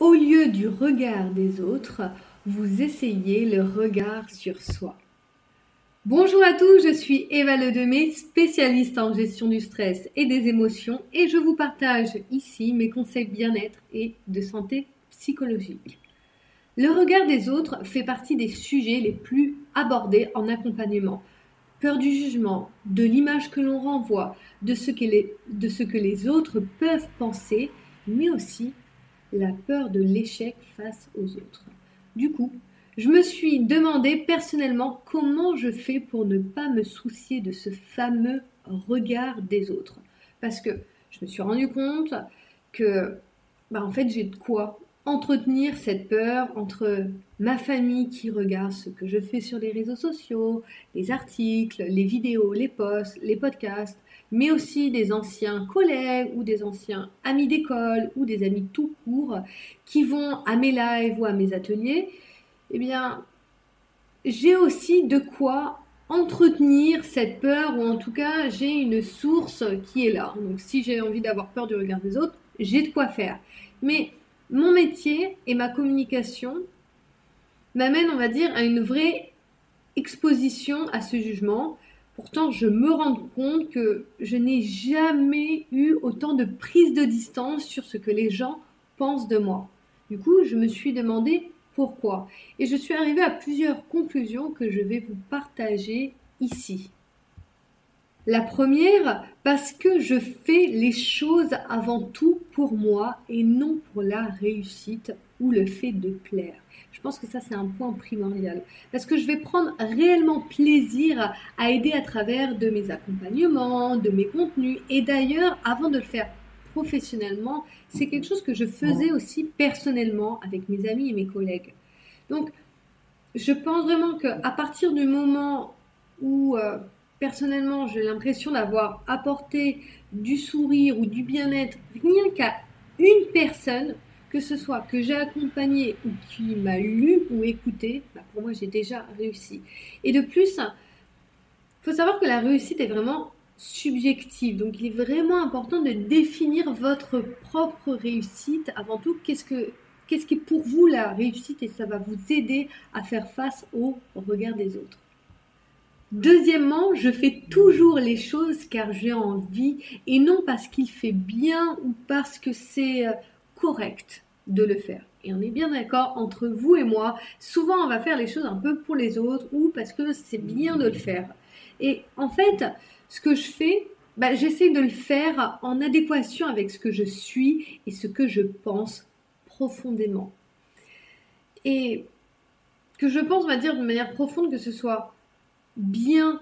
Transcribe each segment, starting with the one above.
Au lieu du regard des autres, vous essayez le regard sur soi. Bonjour à tous, je suis Eva Ledemé, spécialiste en gestion du stress et des émotions et je vous partage ici mes conseils bien-être et de santé psychologique. Le regard des autres fait partie des sujets les plus abordés en accompagnement. Peur du jugement, de l'image que l'on renvoie, de ce que les autres peuvent penser, mais aussi la peur de l'échec face aux autres. Du coup, je me suis demandé personnellement comment je fais pour ne pas me soucier de ce fameux regard des autres. Parce que je me suis rendu compte que, en fait, j'ai de quoi entretenir cette peur entre ma famille qui regarde ce que je fais sur les réseaux sociaux, les articles, les vidéos, les posts, les podcasts, mais aussi des anciens collègues ou des anciens amis d'école ou des amis tout court qui vont à mes lives ou à mes ateliers. Eh bien, j'ai aussi de quoi entretenir cette peur, ou en tout cas, j'ai une source qui est là. Donc, si j'ai envie d'avoir peur du regard des autres, j'ai de quoi faire. Mais mon métier et ma communication m'amènent, on va dire, à une vraie exposition à ce jugement. Pourtant, je me rends compte que je n'ai jamais eu autant de prise de distance sur ce que les gens pensent de moi. Du coup, je me suis demandé pourquoi. Et je suis arrivée à plusieurs conclusions que je vais vous partager ici. La première, parce que je fais les choses avant tout pour moi et non pour la réussite ou le fait de plaire. Je pense que ça, c'est un point primordial. Parce que je vais prendre réellement plaisir à aider à travers de mes accompagnements, de mes contenus. Et d'ailleurs, avant de le faire professionnellement, c'est quelque chose que je faisais aussi personnellement avec mes amis et mes collègues. Donc, je pense vraiment qu'à partir du moment où personnellement, j'ai l'impression d'avoir apporté du sourire ou du bien-être rien qu'à une personne, que ce soit que j'ai accompagné ou qui m'a lu ou écouté, pour moi, j'ai déjà réussi. Et de plus, il faut savoir que la réussite est vraiment subjective. Donc, il est vraiment important de définir votre propre réussite. Avant tout, qu'est-ce qui est pour vous la réussite, et ça va vous aider à faire face au regard des autres. Deuxièmement, je fais toujours les choses car j'ai envie et non parce qu'il fait bien ou parce que c'est correct de le faire. Et on est bien d'accord, entre vous et moi, souvent on va faire les choses un peu pour les autres ou parce que c'est bien de le faire. Et en fait, ce que je fais, j'essaie de le faire en adéquation avec ce que je suis et ce que je pense profondément. Et que je pense, on va dire de manière profonde, que ce soit bien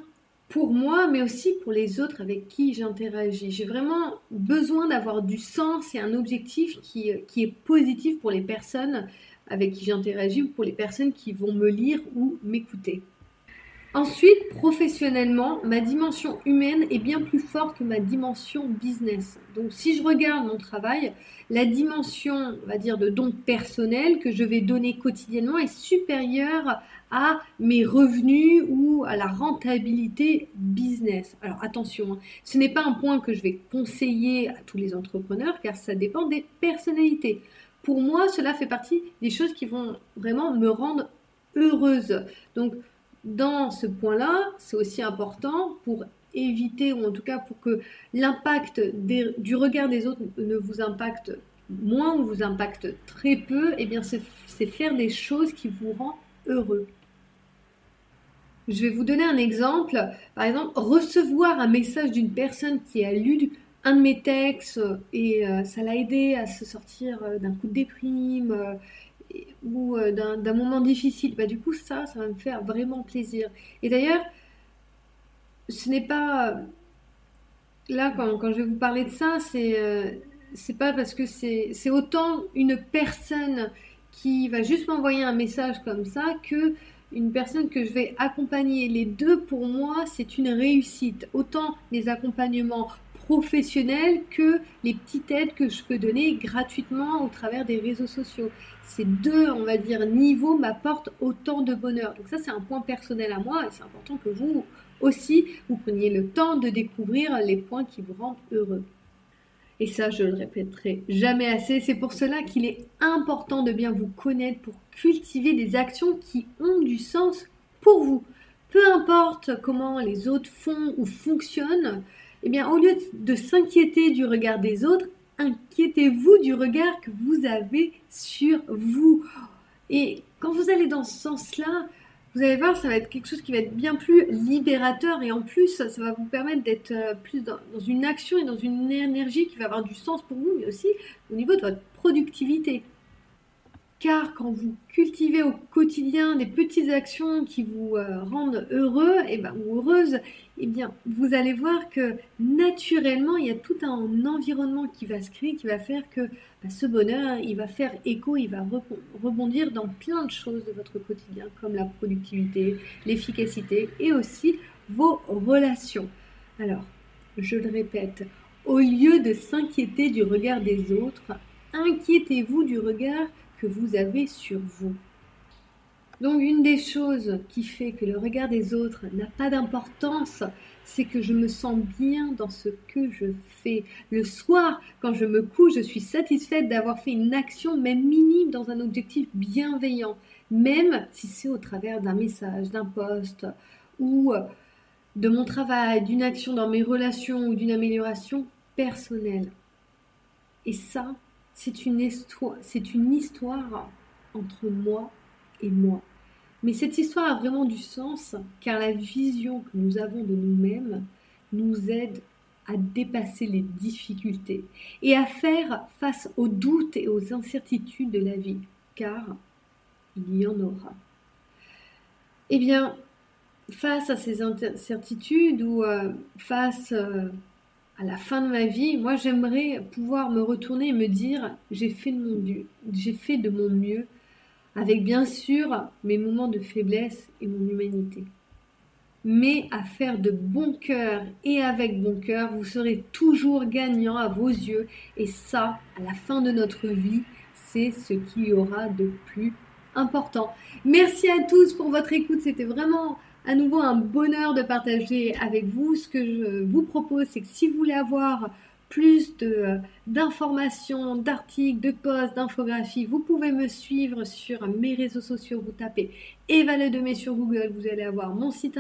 pour moi, mais aussi pour les autres avec qui j'interagis. J'ai vraiment besoin d'avoir du sens et un objectif qui est positif pour les personnes avec qui j'interagis ou pour les personnes qui vont me lire ou m'écouter. Ensuite, professionnellement, ma dimension humaine est bien plus forte que ma dimension business. Donc, si je regarde mon travail, la dimension, on va dire, de don personnel que je vais donner quotidiennement est supérieure à mes revenus ou à la rentabilité business. Alors, attention, ce n'est pas un point que je vais conseiller à tous les entrepreneurs car ça dépend des personnalités. Pour moi, cela fait partie des choses qui vont vraiment me rendre heureuse. Donc, dans ce point-là, c'est aussi important pour éviter, ou en tout cas pour que l'impact du regard des autres ne vous impacte moins ou vous impacte très peu, et bien c'est faire des choses qui vous rendent heureux. Je vais vous donner un exemple. Par exemple, recevoir un message d'une personne qui a lu un de mes textes et ça l'a aidé à se sortir d'un coup de déprime, ou d'un moment difficile, du coup ça va me faire vraiment plaisir. Et d'ailleurs, ce n'est pas là quand je vais vous parler de ça, c'est pas parce que c'est autant une personne qui va juste m'envoyer un message comme ça que une personne que je vais accompagner. Les deux, pour moi, c'est une réussite. Autant les accompagnements professionnels que les petites aides que je peux donner gratuitement au travers des réseaux sociaux. Ces deux, on va dire, niveaux m'apportent autant de bonheur. Donc ça, c'est un point personnel à moi et c'est important que vous aussi, vous preniez le temps de découvrir les points qui vous rendent heureux. Et ça, je le répéterai jamais assez. C'est pour cela qu'il est important de bien vous connaître pour cultiver des actions qui ont du sens pour vous. Peu importe comment les autres font ou fonctionnent, eh bien, au lieu de s'inquiéter du regard des autres, inquiétez-vous du regard que vous avez sur vous. Et quand vous allez dans ce sens-là, vous allez voir, ça va être quelque chose qui va être bien plus libérateur et en plus, ça va vous permettre d'être plus dans une action et dans une énergie qui va avoir du sens pour vous, mais aussi au niveau de votre productivité. Car quand vous cultivez au quotidien des petites actions qui vous rendent heureux ou heureuse, vous allez voir que naturellement, il y a tout un environnement qui va se créer, qui va faire que ce bonheur, il va faire écho, il va rebondir dans plein de choses de votre quotidien, comme la productivité, l'efficacité et aussi vos relations. Alors, je le répète, au lieu de s'inquiéter du regard des autres, inquiétez-vous du regard que vous avez sur vous. Donc une des choses qui fait que le regard des autres n'a pas d'importance, c'est que je me sens bien dans ce que je fais. Le soir, quand je me couche, je suis satisfaite d'avoir fait une action, même minime, dans un objectif bienveillant, même si c'est au travers d'un message, d'un post ou de mon travail, d'une action dans mes relations ou d'une amélioration personnelle. Et ça, c'est une histoire entre moi et moi. Mais cette histoire a vraiment du sens car la vision que nous avons de nous-mêmes nous aide à dépasser les difficultés et à faire face aux doutes et aux incertitudes de la vie, car il y en aura. Eh bien, face à ces incertitudes ou face à la fin de ma vie, moi j'aimerais pouvoir me retourner et me dire j'ai fait de mon mieux avec bien sûr mes moments de faiblesse et mon humanité. Mais à faire de bon cœur et avec bon cœur, vous serez toujours gagnant à vos yeux et ça, à la fin de notre vie, c'est ce qu'il y aura de plus important. Merci à tous pour votre écoute, c'était vraiment à nouveau un bonheur de partager avec vous. Ce que je vous propose, c'est que si vous voulez avoir plus d'informations, d'articles, de posts, d'infographies, vous pouvez me suivre sur mes réseaux sociaux. Vous tapez Eva Ledemay sur Google, vous allez avoir mon site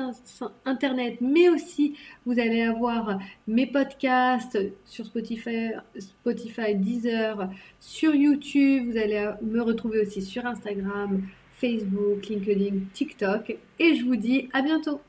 internet, mais aussi vous allez avoir mes podcasts sur Spotify, Deezer, sur YouTube. Vous allez me retrouver aussi sur Instagram, Facebook, LinkedIn, TikTok. Et je vous dis à bientôt.